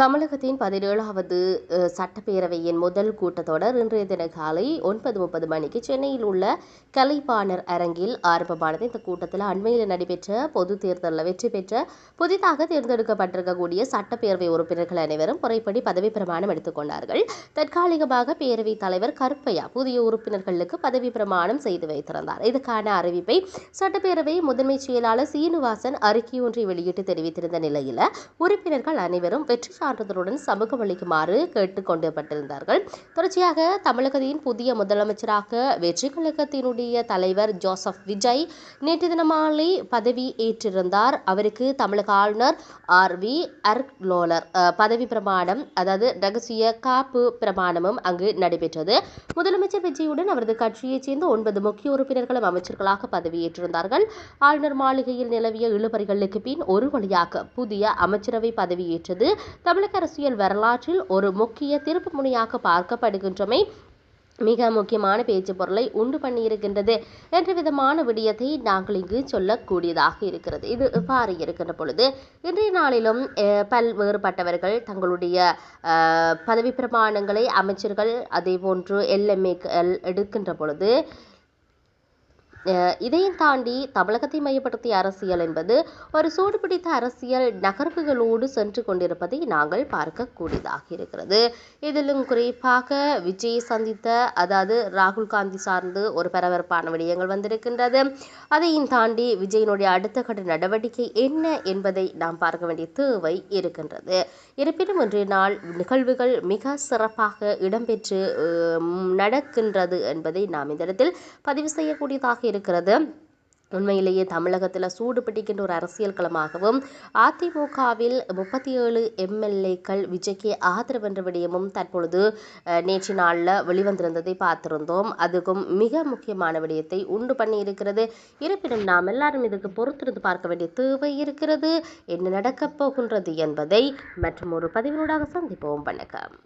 தமிழகத்தின் 17வது சட்டப்பேரவையின் முதல் கூட்டத்தொடர் இன்றைய தின காலை 9:30 மணிக்கு சென்னையில் உள்ள கலைப்பாணர் அரங்கில் ஆரம்பமானது. இந்த கூட்டத்தில் அண்மையில் நடைபெற்ற பொதுத் தேர்தலில் வெற்றி பெற்ற புதிதாக தேர்ந்தெடுக்கப்பட்டிருக்கக்கூடிய சட்டப்பேரவை உறுப்பினர்கள் அனைவரும் முறைப்படி பதவி பிரமாணம் எடுத்துக் கொண்டார்கள். தற்காலிகமாக பேரவைத் தலைவர் கருப்பையா புதிய உறுப்பினர்களுக்கு பதவி பிரமாணம் செய்து வைத்திருந்தார். இதுக்கான அறிவிப்பை சட்டப்பேரவை முதன்மை செயலாளர் சீனிவாசன் அறிக்கை ஒன்றை வெளியிட்டு தெரிவித்திருந்த நிலையில் உறுப்பினர்கள் அனைவரும் வெற்றி சான்றிதழுடன் சமூகம் அளிக்குமாறு கேட்டுக் கொள்ளப்பட்டிருந்தார்கள். தொடர்ச்சியாக தமிழகத்தின் புதிய முதலமைச்சராக வெற்றி கழகத்தினுடைய தலைவர் ஜோசப் விஜய் நேற்று தினம் மாலை பதவி ஏற்றிருந்தார். அவருக்கு தமிழக ஆளுநர் RV அர்க்லோலர் பதவி பிரமாணம், அதாவது ரகசிய காப்பு பிரமாணமும் அங்கு நடைபெற்றது. முதலமைச்சர் விஜயுடன் அவரது கட்சியைச் சேர்ந்த 9 முக்கிய உறுப்பினர்களும் அமைச்சர்களாக பதவியேற்றிருந்தார்கள். ஆளுநர் மாளிகையில் நிலவிய இழுபறிகளுக்கு பின் ஒரு வழியாக புதிய அமைச்சரவை பதவியேற்றது தமிழக அரசியல் வரலாற்றில் ஒரு முக்கிய திருப்பு முனையாக பார்க்கப்படுகின்றமை மிக முக்கியமான பேச்சு பொருளை உண்டு பண்ணியிருக்கின்றது என்ற விதமான விடயத்தை நாங்கள் இங்கு சொல்லக்கூடியதாக இருக்கிறது. இது இவ்வாறு இருக்கின்ற பொழுது இன்றைய நாளிலும் பல்வேறுபட்டவர்கள் தங்களுடைய பதவி பிரமாணங்களை அமைச்சர்கள் அதே போன்று LMAக்கள் எடுக்கின்ற பொழுது இதையும் தாண்டி தமிழகத்தை மையப்படுத்திய அரசியல் என்பது ஒரு சூடுபிடித்த அரசியல் நகர்வுகளோடு சென்று கொண்டிருப்பதை நாங்கள் பார்க்கக்கூடியதாக இருக்கிறது. இதிலும் குறிப்பாக விஜய் சந்தித்த, அதாவது ராகுல் காந்தி சார்ந்து ஒரு பரபரப்பான விடயங்கள் வந்திருக்கின்றது. அதையும் தாண்டி விஜயினுடைய அடுத்த கட்ட நடவடிக்கை என்ன என்பதை நாம் பார்க்க வேண்டிய தேவை இருக்கின்றது. இருப்பினும் இன்றைய நாள் நிகழ்வுகள் மிக சிறப்பாக இடம்பெற்று நடக்கின்றது என்பதை நாம் இந்த இடத்தில் பதிவு செய்யக்கூடியதாக இருக்கிறது. உண்மையிலேயே தமிழகத்தில் சூடு பிடிக்கின்ற ஒரு அரசியல் களமாகவும் அதிமுகவில் 37 MLAக்கள் விஜய்க்கு ஆதரவு என்ற விடயமும் தற்பொழுது நேற்று நாளில் வெளிவந்திருந்ததை பார்த்திருந்தோம். அதுக்கும் மிக முக்கியமான விடயத்தை உண்டு பண்ணி இருக்கிறது. இருப்பினும் நாம் எல்லாரும் இதுக்கு பொறுத்திருந்து பார்க்க வேண்டிய தேவை இருக்கிறது. என்ன நடக்கப் போகின்றது என்பதை மற்றும் ஒரு பதிவினூடாக சந்திப்போம். வணக்கம்.